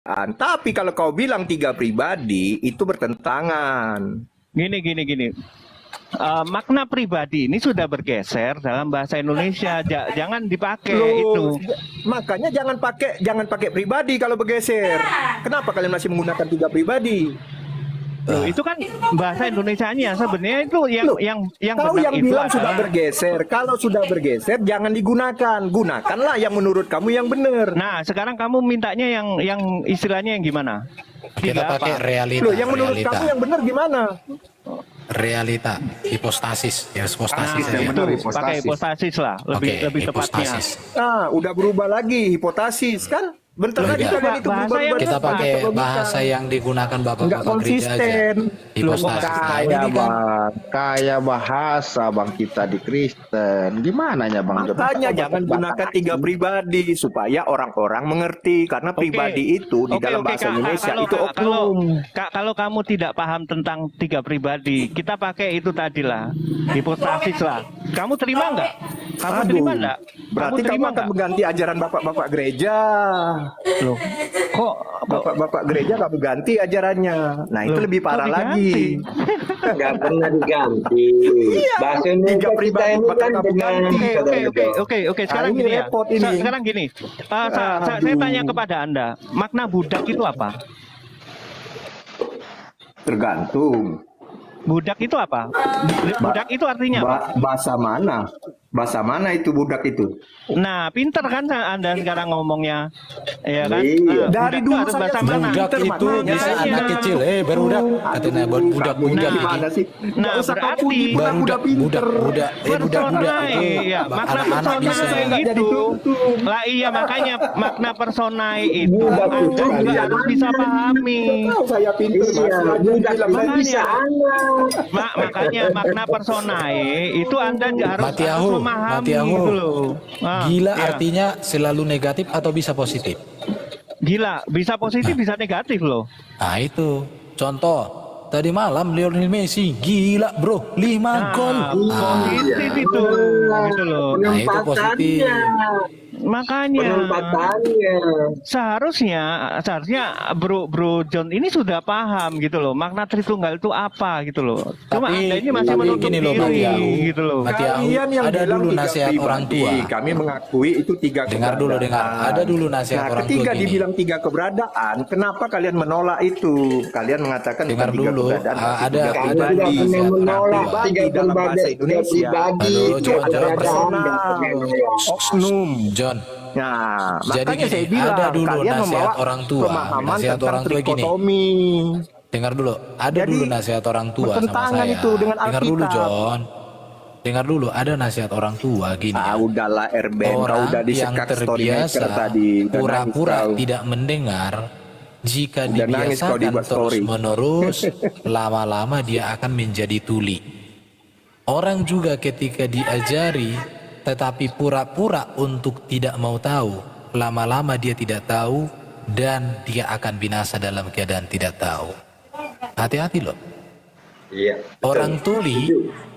Tapi kalau kau bilang tiga pribadi itu bertentangan. Gini. Makna pribadi ini sudah bergeser dalam bahasa Indonesia. Jangan dipakai itu. Makanya jangan pakai pribadi kalau bergeser. Kenapa kalian masih menggunakan tiga pribadi? Loh, itu kan bahasa Indonesianya sebenarnya itu yang kau benar yang itu bilang adalah, sudah bergeser. Kalau sudah bergeser jangan digunakan. Gunakanlah yang menurut kamu yang benar. Nah, sekarang kamu mintanya yang istilahnya yang gimana? Kita pakai realita. Loh, yang menurut realita. kamu yang benar gimana? Realita, hipostasis, ya hipostasis Nah, aja. itu pakai hipostasis lah, lebih Oke, tepatnya. hipostasis. Udah berubah lagi hipotasis kan? Bentar lagi Enggak. kalian itu Bahasa berubah yang Kita Apa? pakai logika. bahasa yang digunakan Nggak bapak-bapak gereja aja. konsisten. Hipostasis. Nah, ini Kayak kan bang, kayak bahasa bang kita di Kristen. Gimana ya bang? Makanya jangan gunakan tiga pribadi supaya orang-orang mengerti karena pribadi itu di dalam bahasa Kak. Indonesia Kalau- itu oknum. Kak, kalau kamu tidak paham tentang tiga pribadi, kita pakai itu tadi lah, hipostasis lah. Kamu terima nggak? Kamu terima nggak? Berarti kamu terima akan nggak? mengganti ajaran bapak-bapak gereja. Loh, kok Bapak-bapak gereja kamu ganti ajarannya. Nah itu Loh, lebih parah kok lagi. Nggak pernah diganti. Bahasa Tiga Indonesia kita pribadi ini bakal kan kamu dengan ganti. Oke. Sekarang ini gini ya. repot ini. Sekarang gini. Saya tanya kepada Anda, makna budak itu apa? Tergantung. Budak itu apa? Budak itu artinya apa? Bahasa mana? Bahasa mana itu budak itu? Nah, pinter kan Anda sekarang ngomongnya, ya kan? Iya. Nah, Dari budak dulu itu harus saya bahasa sudah mana? budak pinter, itu makanya bisa saya- anak kecil, berudak. Katanya budak Nah, ini. gimana sih? Nah, Nggak usah kau berarti puji budak-budak pinter. budak Personai, itu ya, makna anak-anak bisa. personai nggak jadi itu. tuntung. Lah iya makanya makna personai itu Budak Anda itu juga kalian. harus bisa pahami. Tahu saya pinter. Iya, Mas. budak Bilang itu saya bisa anak. Makanya makna personai itu Anda harus Matiahu, memahami Matiahu. gitu loh. Ah, Gila iya. artinya selalu negatif atau bisa positif? Gila, bisa positif bisa negatif loh. Nah itu contoh tadi malam Lionel Messi gila bro 5 gol. Positif itu gitu loh. Nah, itu positif. Penempatannya. Makanya Penempatannya. seharusnya Bro John ini sudah paham gitu loh makna Tritunggal itu apa gitu loh. Cuma Anda ini masih menutup gini loh, diri Matiahu. gitu loh. Matiahu, Kalian yang ada bilang dulu tiga nasihat pribadi, orang tua. Kami mengakui itu tiga Dengar dulu, keberadaan. ada dulu nasihat Nah, orang tua ketika gini. dibilang tiga keberadaan, kenapa kalian menolak itu? Kalian mengatakan Dengar bukan tiga dulu, keberadaan, tapi ada- tiga Kami ada tidak pribadi. nasihat pernah orang menolak tua. tiga Dalam bahasa pribadi, tiga Indonesia. pribadi, Aduh, tiga jangan keberadaan, personal. dan menolak. Oknum. John, Nah, Jadi makanya gini, saya bilang ada dulu kalian nasihat membawa orang tua. pemahaman Nasihat tentang orang tua gini. trikotomi. dengar dulu. Ada Jadi, dulu nasihat orang tua sama bertentangan saya. itu dengan Dengar dulu Alkitab. John. Dengar dulu, ada nasihat orang tua gini. Udahlah Erben, kau Orang udah yang disekat story terbiasa maker tadi. Udah pura-pura nangis kau. tidak mendengar, jika Udah nangis kau dibiasakan dibuat story. terus-menerus, lama-lama dia akan menjadi tuli. Orang juga ketika diajari, tetapi pura-pura untuk tidak mau tahu, lama-lama dia tidak tahu, dan dia akan binasa dalam keadaan tidak tahu. Hati-hati loh. Iya. Orang tuli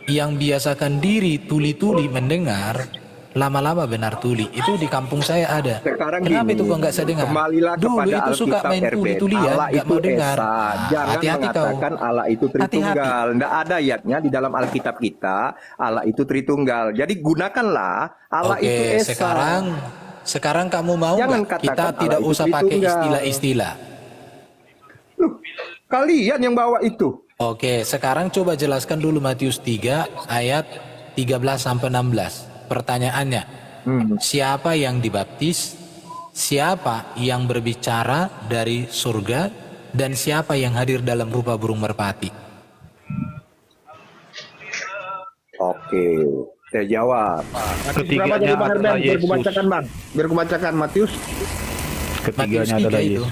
yang biasakan diri tuli-tuli mendengar, lama-lama benar tuli. Itu di kampung saya ada. Sekarang Kenapa gini, itu kok nggak saya dengar? kembalilah Dulu kepada itu suka Alkitab, main Erben. tuli-tulian, Allah nggak itu mau dengar. esa. Nah, Jangan hati-hati kau. mengatakan Allah itu Tritunggal. Nggak ada ayatnya di dalam Alkitab kita Allah itu Tritunggal. Jadi gunakanlah Allah itu Oke, esa. sekarang kamu mau Jangan nggak katakan kita Allah tidak itu usah pakai Tritunggal. istilah-istilah? Kalian yang bawa itu. Oke, sekarang coba jelaskan dulu Matius 3 ayat 13 sampai 16. Pertanyaannya, siapa yang dibaptis? Siapa yang berbicara dari surga? Dan siapa yang hadir dalam rupa burung merpati? Oke, saya jawab. Berapa tadi bang Erben? Biar kubacakan bang. Biar kubacakan Matius. Matius 3 itu.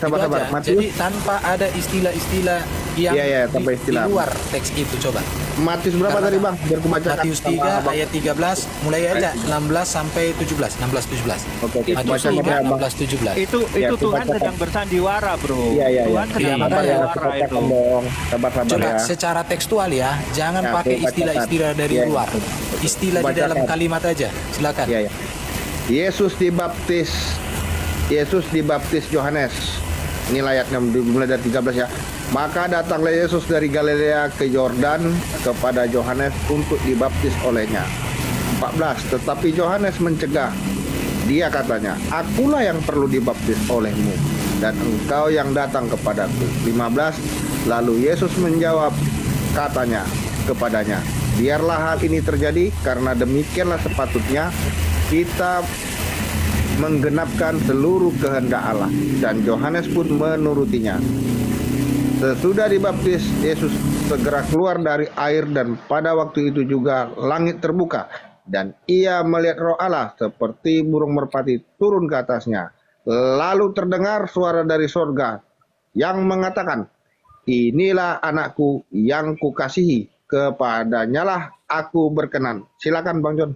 Sabar-sabar. Itu aja. Matius. Jadi tanpa ada istilah-istilah yang Iya, tanpa istilah. di luar teks itu coba. Matius berapa Karena tadi bang? Biar kubacakan. Matius 3 ayat 13 mulai aja 16 sampai 17, 16 17. Oke, Matius baca 3 Bang. 16 17. Itu Ya, Tuhan bacakan. sedang bersandiwara, Bro. Iya. Tuhan sedang Iya, Sabar ya, bersandiwara itu. kubacakan dong. Sabar Coba ya. secara tekstual ya, jangan Ya, pakai oke, bacakan. istilah-istilah dari Iya, luar. Istilah di Bacakan. dalam kalimat aja. Silakan. Iya. Yesus dibaptis Yohanes Ini ayatnya dimulai dari 13 ya. Maka datanglah Yesus dari Galilea ke Yordan kepada Yohanes untuk dibaptis olehnya. 14. Tetapi Yohanes mencegah. Dia katanya, akulah yang perlu dibaptis olehmu, dan engkau yang datang kepadaku. 15. Lalu Yesus menjawab, katanya kepadanya, biarlah hal ini terjadi, karena demikianlah sepatutnya kita menggenapkan seluruh kehendak Allah. Dan Yohanes pun menurutinya. Sesudah dibaptis, Yesus segera keluar dari air, dan pada waktu itu juga langit terbuka, dan ia melihat Roh Allah seperti burung merpati turun ke atasnya. Lalu terdengar suara dari sorga yang mengatakan, inilah anakku yang kukasihi, kepadanyalah aku berkenan. Silakan Bang John.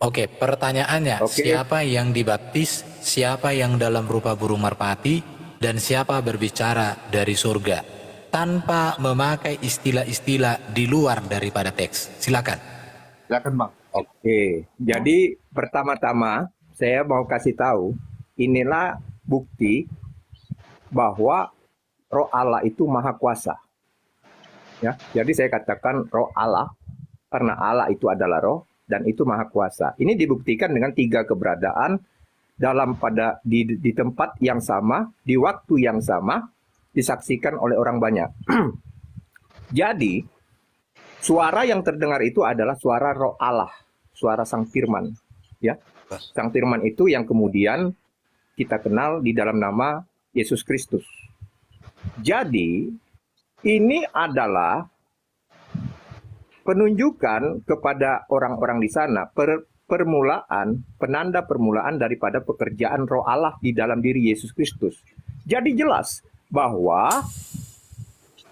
Oke, pertanyaannya, siapa yang dibaptis, siapa yang dalam rupa burung merpati, dan siapa berbicara dari surga? Tanpa memakai istilah-istilah di luar daripada teks. Silakan. Silakan Bang. Oke, jadi pertama-tama saya mau kasih tahu, inilah bukti bahwa Roh Allah itu maha kuasa. Ya, jadi saya katakan Roh Allah karena Allah itu adalah Roh dan itu maha kuasa. Ini dibuktikan dengan 3 keberadaan di tempat yang sama, di waktu yang sama, disaksikan oleh orang banyak. Jadi suara yang terdengar itu adalah suara Roh Allah, suara Sang Firman, ya. Sang Firman itu yang kemudian kita kenal di dalam nama Yesus Kristus. Jadi ini adalah penunjukan kepada orang-orang di sana, penanda permulaan daripada pekerjaan Roh Allah di dalam diri Yesus Kristus. Jadi jelas bahwa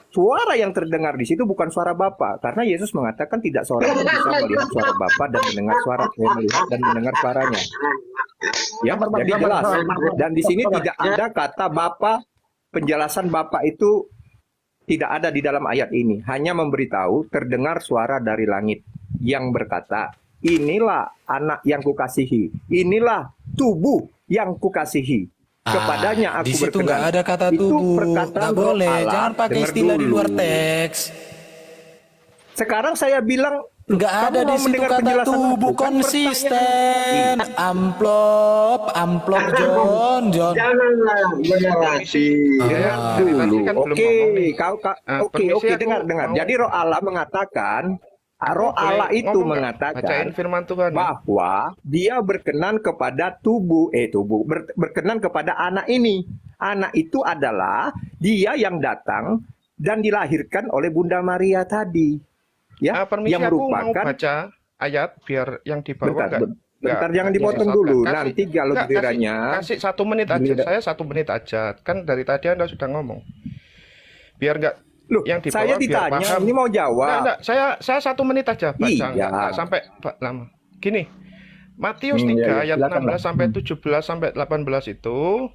suara yang terdengar di situ bukan suara Bapa, karena Yesus mengatakan tidak seorang pun bisa melihat suara Bapa dan melihat dan mendengar suaranya. Ya, jadi jelas. Dan di sini tidak ada kata Bapa, penjelasan Bapa itu tidak ada di dalam ayat ini. Hanya memberitahu terdengar suara dari langit yang berkata, inilah anak yang kukasihi, inilah tubuh yang kukasihi. Kepadanya aku di situ berkenan. nggak ada kata tubuh, nggak boleh. Jangan pakai istilah di luar teks. Sekarang saya bilang Nggak ada di situ kata tubuh, konsisten. Amplop John. Janganlah menarasi. Dulu. Oke, dengar. Jadi Roh Allah mengatakan, Roh Allah itu mengatakan firman Tuhan bahwa dia berkenan kepada berkenan kepada anak ini. Anak itu adalah dia yang datang dan dilahirkan oleh Bunda Maria tadi. Ya, permisi, yang aku mau merupakan baca ayat biar yang di bawah bentar, jangan dipotong dulu. Nanti kalau kiranya kasih 1 menit aja. Saya 1 menit aja. Kan dari tadi Anda sudah ngomong. Biar enggak yang di bawah saya ditanya, biar paham. ini mau jawab. Enggak, saya 1 menit aja baca, Iya. enggak sampai lama. Gini. Matius 3 ayat 16 sampai 17 sampai 18 itu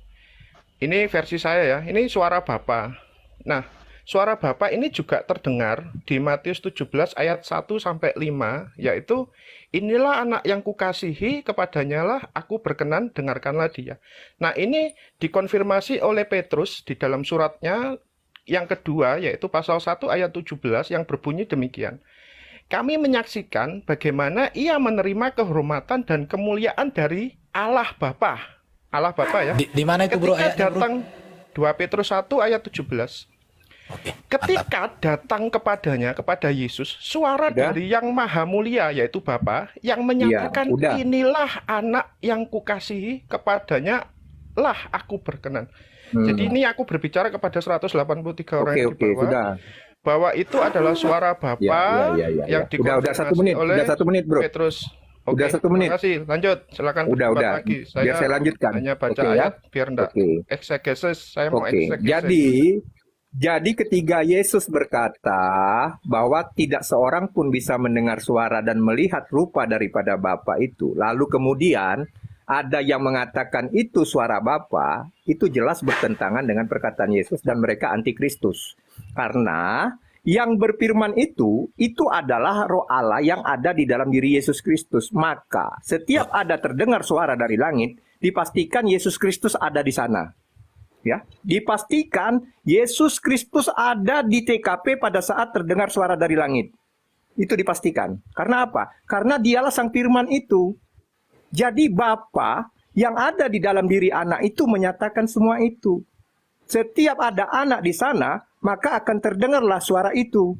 ini versi saya ya. Ini suara Bapa. Nah, suara Bapa ini juga terdengar di Matius 17 ayat 1 sampai 5, yaitu inilah anak yang kukasihi, kepadanya lah aku berkenan, dengarkanlah dia. Nah, ini dikonfirmasi oleh Petrus di dalam suratnya yang kedua, yaitu pasal 1 ayat 17 yang berbunyi demikian. Kami menyaksikan bagaimana ia menerima kehormatan dan kemuliaan dari Allah Bapa. Allah Bapa ya. Di mana itu bro? Ketika datang 2 Petrus 1 ayat 17. Ketika datang kepadanya, kepada Yesus, suara dari yang maha mulia, yaitu Bapa, yang menyatakan inilah anak yang kukasihi, kepadanya lah aku berkenan. Jadi ini aku berbicara kepada 183 orang yang di bawah. Sudah. Bahwa itu adalah suara Bapa yang dikonfirmasi oleh bro. Petrus. Udah 1 menit. Terima kasih. Lanjut, silakan. Udah. Lagi. Biar saya lanjutkan. Hanya baca ayat, biar enggak eksegesis. Saya mau eksegesis. Jadi ketika Yesus berkata bahwa tidak seorang pun bisa mendengar suara dan melihat rupa daripada Bapa itu, lalu kemudian ada yang mengatakan itu suara Bapa, itu jelas bertentangan dengan perkataan Yesus dan mereka antikristus. Karena yang berfirman itu adalah Roh Allah yang ada di dalam diri Yesus Kristus. Maka setiap ada terdengar suara dari langit, dipastikan Yesus Kristus ada di sana. Ya, dipastikan Yesus Kristus ada di TKP pada saat terdengar suara dari langit. Itu dipastikan. Karena apa? Karena dialah sang firman itu. Jadi Bapa yang ada di dalam diri anak itu menyatakan semua itu. Setiap ada anak di sana, maka akan terdengarlah suara itu.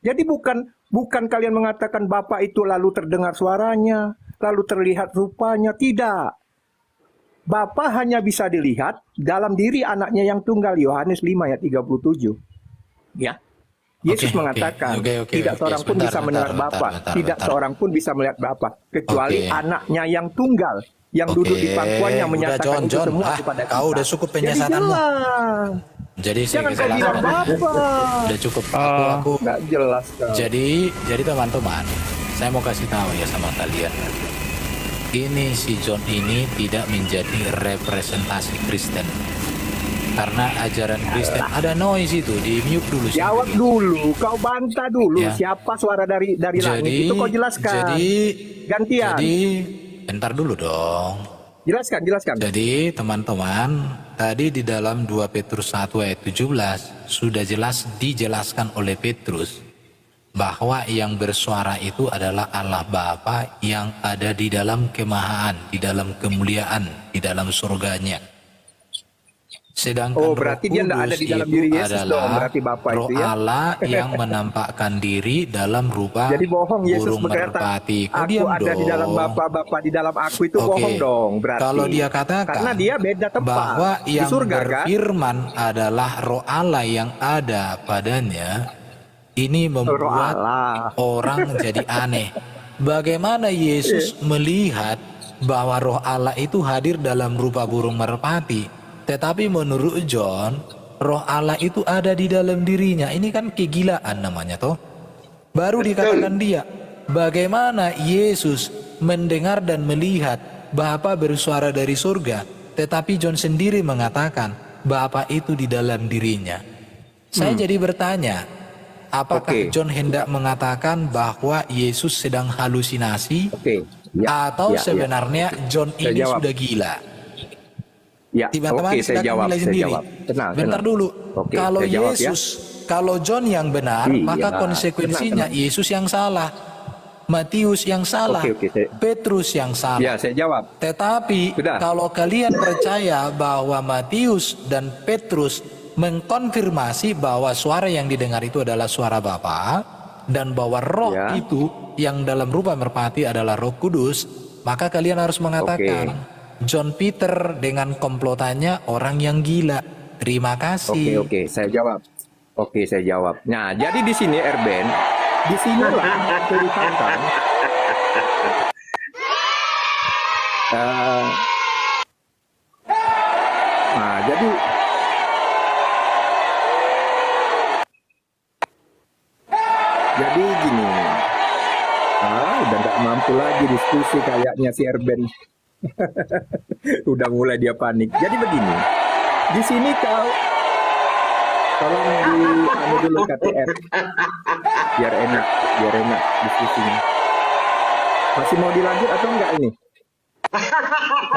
Jadi bukan kalian mengatakan Bapa itu lalu terdengar suaranya, lalu terlihat rupanya, tidak. Bapa hanya bisa dilihat dalam diri anaknya yang tunggal, Yohanes 5 ayat 37. Ya. Yesus mengatakan tidak seorang pun bisa mendengar Bapa, tidak seorang pun bisa melihat Bapa kecuali anaknya yang tunggal yang duduk di pangkuannya menyatakan itu semua kepada kita. Kau udah cukup penyiasatanmu. Jadi jangan kau bilang Bapa. Udah cukup. Aku nggak jelas. Jadi teman-teman, saya mau kasih tahu ya sama kalian. Ini si John ini tidak menjadi representasi Kristen. Karena ajaran Kristen ada noise itu, di mute dulu. Jawab dulu, kau bantah dulu. Ya. Siapa suara dari langit itu kau jelaskan. Gantian. Jadi bentar dulu dong. Jelaskan. Jadi teman-teman, tadi di dalam 2 Petrus 1 ayat 17 sudah jelas dijelaskan oleh Petrus bahwa yang bersuara itu adalah Allah Bapa yang ada di dalam kemahaan, di dalam kemuliaan, di dalam surganya. Sedangkan berarti Roh dia tidak ada di dalam diri Yesus dong, berarti Bapa Roh itu ya. Allah yang menampakkan diri dalam rupa Jadi bohong Yesus burung berkata, merpati. aku ada di dalam Bapa di dalam aku, itu bohong dong berarti. Kalau dia katakan karena dia beda tempat bahwa di yang surga kan. berfirman adalah Roh Allah yang ada padanya, ini membuat orang jadi aneh. Bagaimana Yesus melihat bahwa Roh Allah itu hadir dalam rupa burung merpati, tetapi menurut John, Roh Allah itu ada di dalam dirinya. Ini kan kegilaan namanya toh. Baru dikatakan dia, bagaimana Yesus mendengar dan melihat Bapa bersuara dari surga, tetapi John sendiri mengatakan Bapa itu di dalam dirinya. Saya jadi bertanya, apakah John hendak mengatakan bahwa Yesus sedang halusinasi? Atau sebenarnya John ini sudah gila? Ya, teman-teman saya jawab. Bentar dulu. Kalau Yesus, kalau John yang benar, maka konsekuensinya Yesus yang salah, Matius yang salah, Petrus yang salah. Ya, saya jawab. Tetapi kalau kalian percaya bahwa Matius dan Petrus mengkonfirmasi bahwa suara yang didengar itu adalah suara Bapa dan bahwa Roh itu yang dalam rupa merpati adalah Roh Kudus, maka kalian harus mengatakan John Peter dengan komplotannya orang yang gila. Terima kasih. Oke, saya jawab. Saya jawab. Nah, jadi di sini Erben, di sinilah ceritakan. Nah, jadi gini. Udah nggak mampu lagi diskusi kayaknya si Erben. Udah mulai dia panik. Jadi begini, di sini kau tolong anu dulu KTR biar enak diskusinya. Masih mau dilanjut atau enggak ini?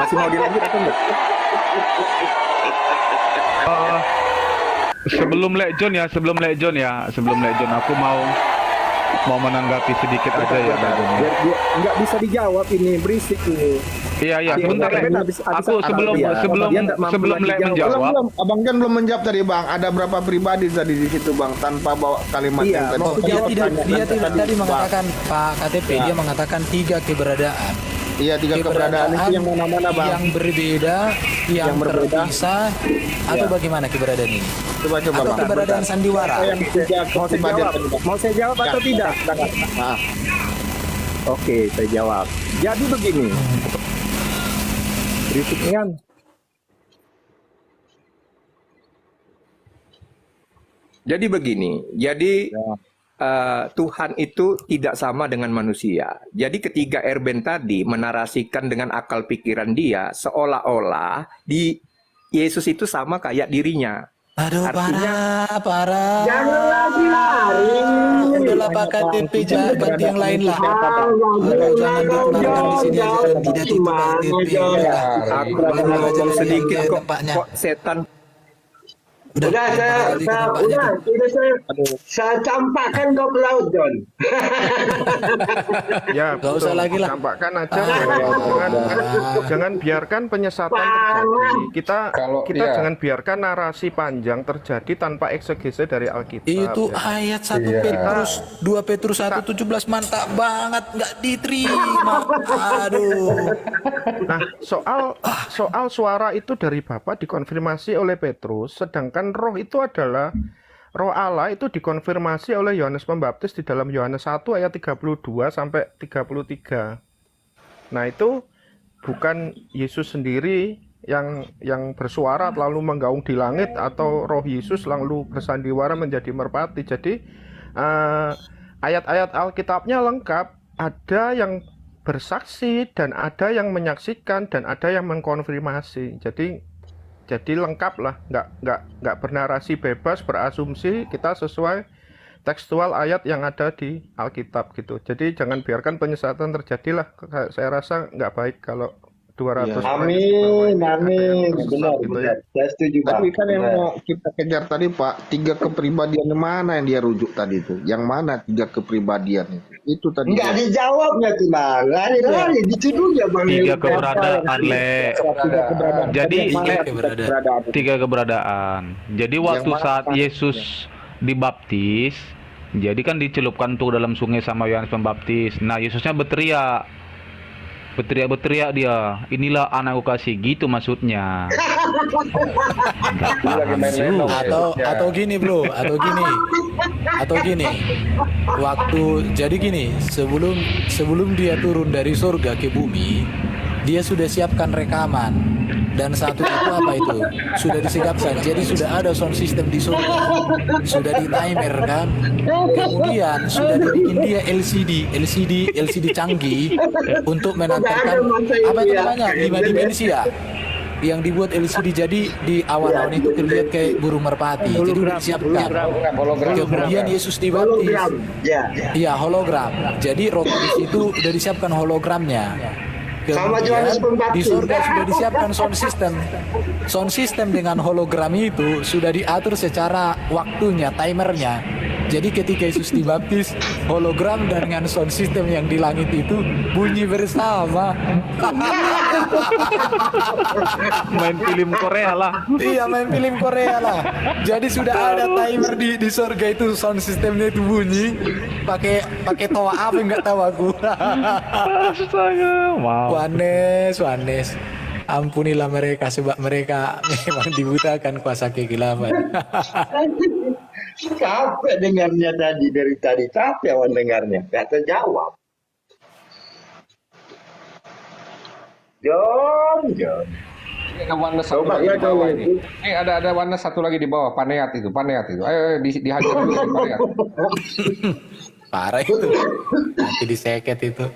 Masih mau dilanjut atau enggak? Sebelum Lek John aku mau menanggapi sedikit aja ya. Biar dia nggak bisa dijawab, ini berisik ini. Iya, sebentar Lek. Aku sebelum Lek menjawab. Abang John belum menjawab tadi Bang. Ada berapa pribadi tadi di situ Bang tanpa bawa kalimat yang tadi. Dia tidak tadi mengatakan Pak KTP, dia mengatakan 3 keberadaan. Iya, 3 keberadaan itu yang mana-mana Bang. Yang berbeda, yang terpisah, atau bagaimana keberadaan ini? Coba atau Bang. keberadaan sandiwara. Mau saya jawab atau tidak? Oke, saya jawab. Jadi begini. Berisik kan? Jadi begini. Tuhan itu tidak sama dengan manusia. Jadi ketiga Erben tadi menarasikan dengan akal pikiran dia seolah-olah Yesus itu sama kayak dirinya. Aduh, artinya, parah. Jangan lagi lari. Udahlah Pak KTP, jangan ganti yang lain lah. Jangan dikeluarkan di sini aja dan tidak itu Pak KTP. Aku mau ngomong sedikit kok setan. Udah saya campakkan kau ke laut, John. Ya, Gak usah lagi lah. Campakkan aja. Ah, Jangan biarkan penyesatan terjadi. Kita iya. jangan biarkan narasi panjang terjadi tanpa eksegese dari Alkitab. Itu ya. ayat 1 Iya. Petrus 2 Petrus 1:17 mantap banget, nggak diterima. Aduh. Nah, soal suara itu dari Bapa dikonfirmasi oleh Petrus, sedangkan roh itu adalah roh Allah itu dikonfirmasi oleh Yohanes Pembaptis di dalam Yohanes 1 ayat 32 sampai 33. Nah, itu bukan Yesus sendiri yang bersuara lalu menggaung di langit atau roh Yesus lalu bersandiwara menjadi merpati. Jadi ayat-ayat Alkitabnya lengkap, ada yang bersaksi dan ada yang menyaksikan dan ada yang mengkonfirmasi. Jadi lengkap lah, nggak bernarasi bebas, berasumsi, kita sesuai tekstual ayat yang ada di Alkitab gitu. Jadi jangan biarkan penyesatan terjadi lah. Saya rasa nggak baik kalau 200 orang Amin. Benar, gitu benar. ya. Saya setuju, Bang. Tapi kan yang mau kita kejar tadi Pak, 3 kepribadian yang mana yang dia rujuk tadi itu? Yang mana 3 kepribadian itu? Itu tadi. Enggak dijawabnya tuh, Bang. Lari-lari dituduhnya, Bang. 3 keberadaan, Le. Tiga keberadaan. Jadi, Mana keberadaan. 3 keberadaan. Jadi waktu mana saat statusnya? Yesus dibaptis, jadi kan dicelupkan tuh dalam sungai sama Yohanes Pembaptis. Nah, Yesusnya berteriak dia, inilah anakku kasih, gitu maksudnya. Nggak paham juga. Atau gini bro, atau gini. Jadi gini, sebelum dia turun dari surga ke bumi, dia sudah siapkan rekaman. Dan satu itu apa itu? Sudah disiapkan. Jadi sudah ada sound system di surga. Sudah di timer kan. Kemudian sudah dibikin dia LCD canggih untuk menantarkan apa itu namanya? 5 dimensi ya. Yang dibuat LCD, jadi di awan-awan itu terlihat kayak burung merpati. Jadi udah disiapkan. Kemudian Yesus dibaptis. Iya, hologram. Jadi rotaris itu udah disiapkan hologramnya. Sama Yohanes Pembaptis. Di surga sudah disiapkan sound system. Sound system dengan hologram itu sudah diatur secara waktunya, timernya. Jadi ketika Yesus dibaptis, hologram dengan sound system yang di langit itu bunyi bersama. Main film Korea lah. Iya, main film Korea lah. Jadi sudah ada timer di surga itu, sound systemnya itu bunyi. Pakai toa apa nggak tahu aku. Astaga, wow. Wanes. Ampunilah mereka sebab mereka memang dibutakan kuasa kegelapan. Capek dengarnya dari tadi. Capek awan dengarnya. Gak terjawab. John. Ada warna satu Coba lagi ya, di bawah coba. ini. Ada warna satu lagi di bawah, Paneat itu. Ayo dihajar dulu di Paneat. Parah itu. Nanti diseket itu.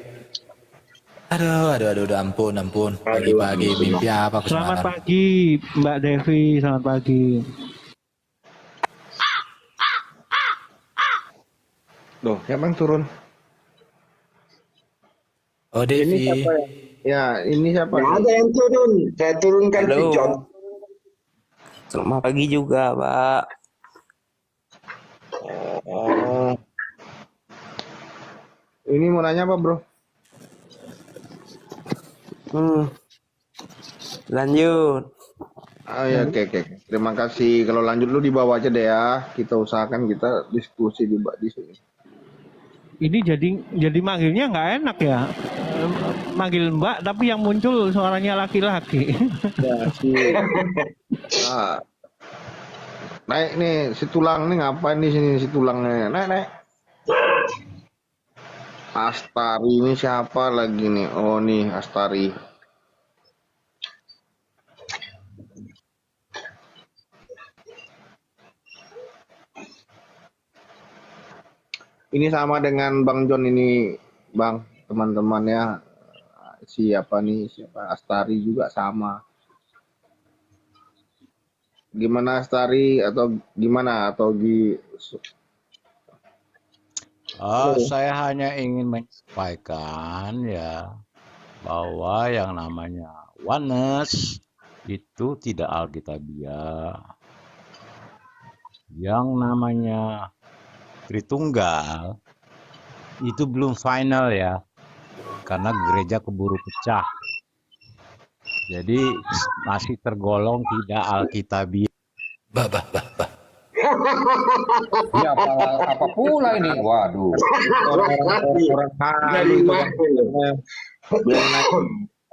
Aduh, ampun. Pagi-pagi mimpi apa aku Selamat semalam? pagi Mbak Devi, selamat pagi. Loh, siapa yang turun? Oh, Ini Devi. siapa ya? Ya, ini siapa? Nggak ada yang turun. Saya turunkan Halo. si John. Selamat pagi juga, Pak. Oh. Ini mau nanya apa, Bro? Lanjut. Oh ya, oke. Terima kasih. Kalau lanjut lu di bawah aja deh ya. Kita usahakan kita diskusi di sini. Ini jadi manggilnya nggak enak ya. Manggil Mbak tapi yang muncul suaranya laki-laki. Ya, naik nih si tulang nih, ngapain di sini si tulangnya? Naik. Astari ini siapa lagi nih? Oh nih Astari. Ini sama dengan Bang John ini, Bang, teman-teman ya. Siapa Astari juga sama. Gimana Astari atau gimana atau Saya hanya ingin menyampaikan ya bahwa yang namanya oneness itu tidak alkitabiah. yang namanya Tritunggal itu belum final ya, karena gereja keburu pecah. Jadi masih tergolong tidak alkitabiah. Bah. Ya apa pula ini? Waduh. Orang halu itu kan.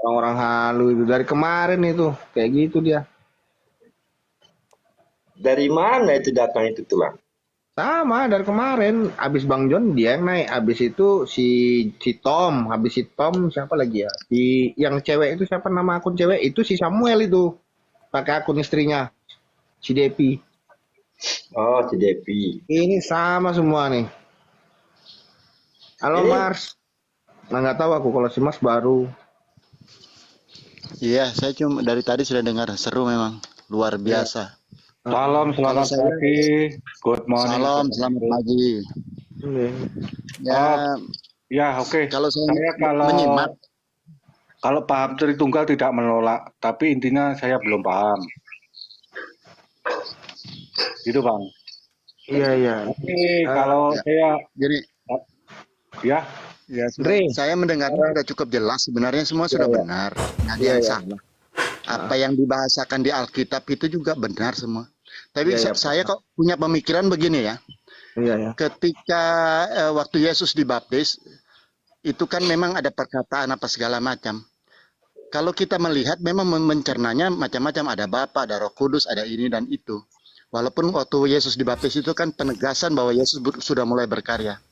Orang-orang halu itu dari kemarin itu kayak gitu dia. Dari mana itu datang itu tulang? Sama dari kemarin, abis Bang John dia yang naik, abis itu si Tom, habis si Tom siapa lagi ya? Yang cewek itu siapa, nama akun cewek itu si Samuel itu, pakai akun istrinya, si Depi. Oh, si Depi. Ini sama semua nih. Halo Mars. Nah nggak tahu aku kalau si Mars baru. Iya, saya cuma dari tadi sudah dengar, seru memang, luar biasa. Salam, selamat pagi. Good morning. Salam, selamat pagi. Ya, oke. Kalau saya kalau menyimak, kalau paham Tritunggal tidak menolak, tapi intinya saya belum paham. Gitu, Bang. Iya. Tapi kalau saya jadi ya, saya mendengarnya sudah cukup jelas. Sebenarnya semua sudah benar. Nggak ada yang salah. Apa yang dibahasakan di Alkitab itu juga benar semua. Tapi saya kok punya pemikiran begini ya. Ketika waktu Yesus dibaptis, itu kan memang ada perkataan apa segala macam. Kalau kita melihat memang mencernanya macam-macam, ada Bapa, ada Roh Kudus, ada ini dan itu. Walaupun waktu Yesus dibaptis itu kan penegasan bahwa Yesus sudah mulai berkarya.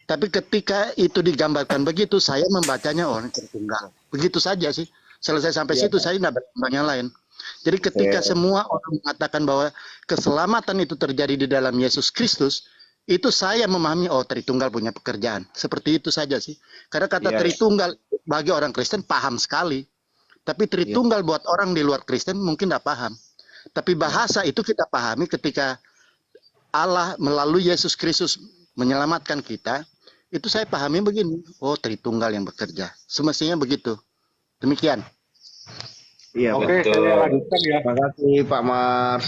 Tapi ketika itu digambarkan begitu, saya membacanya orang Tritunggal. Begitu saja sih. Selesai sampai situ, saya tidak berkembang yang lain. Jadi ketika semua orang mengatakan bahwa keselamatan itu terjadi di dalam Yesus Kristus, itu saya memahami, oh Tritunggal punya pekerjaan. Seperti itu saja sih. Karena kata Tritunggal bagi orang Kristen paham sekali. Tapi Tritunggal buat orang di luar Kristen mungkin tidak paham. Tapi bahasa itu kita pahami ketika Allah melalui Yesus Kristus menyelamatkan kita. Itu saya pahami begini, oh Tritunggal yang bekerja. Semestinya begitu. Demikian. Iya, oke, saya lanjutkan ya. Terima kasih Pak Mars.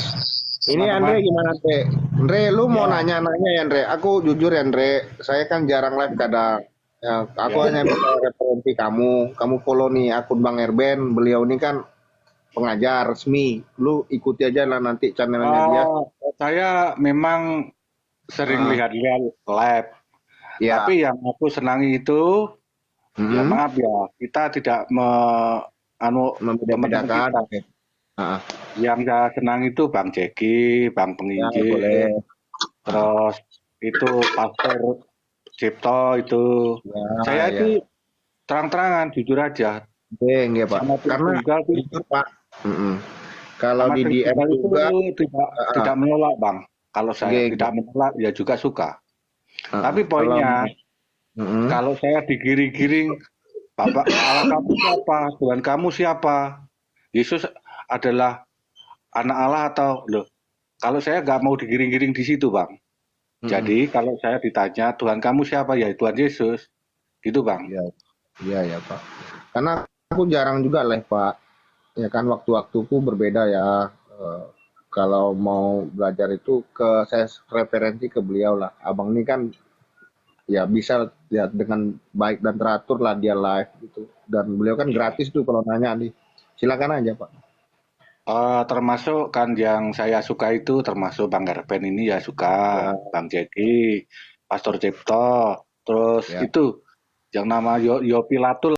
Ini Andre gimana, Andre? Andre, lu mau nanya-nanya ya, Andre? Aku jujur ya, Andre. Saya kan jarang live kadang. Ya, aku hanya bisa referensi kamu. Kamu follow nih akun Bang Erben. Beliau ini kan pengajar resmi. Lu ikuti aja lah nanti channelnya dia. Saya memang sering lihat-lihat live. Tapi yang aku senangi itu, ya maaf ya, kita tidak membedakan. Yang saya senang itu Bang Jeki, Bang Penginjil, terus itu Pastor Cipto itu. Saya itu terang-terangan, jujur aja. Iya Pak. Karena jujur Pak. Kalau di DM juga tidak menolak Bang. Kalau saya tidak menolak, ya juga suka. Tapi poinnya, kalau saya digiring-giring, Bapak Allah kamu siapa? Tuhan kamu siapa? Yesus adalah anak Allah atau loh? Kalau saya nggak mau digiring-giring di situ, Bang. Jadi kalau saya ditanya Tuhan kamu siapa? Ya Tuhan Yesus. Gitu, Bang. Iya Pak. Karena aku jarang juga live Pak. Ya kan waktu-waktuku berbeda ya. Kalau mau belajar itu saya referensi ke beliau lah. Abang ini kan ya bisa lihat dengan baik dan teratur lah dia live gitu. Dan beliau kan gratis tuh kalau nanya nih. Silakan aja Pak. Termasuk kan yang saya suka itu termasuk Bang Erben ini ya suka, Bang Jeki, Pastor Cipto, terus itu yang nama Yopi Latul.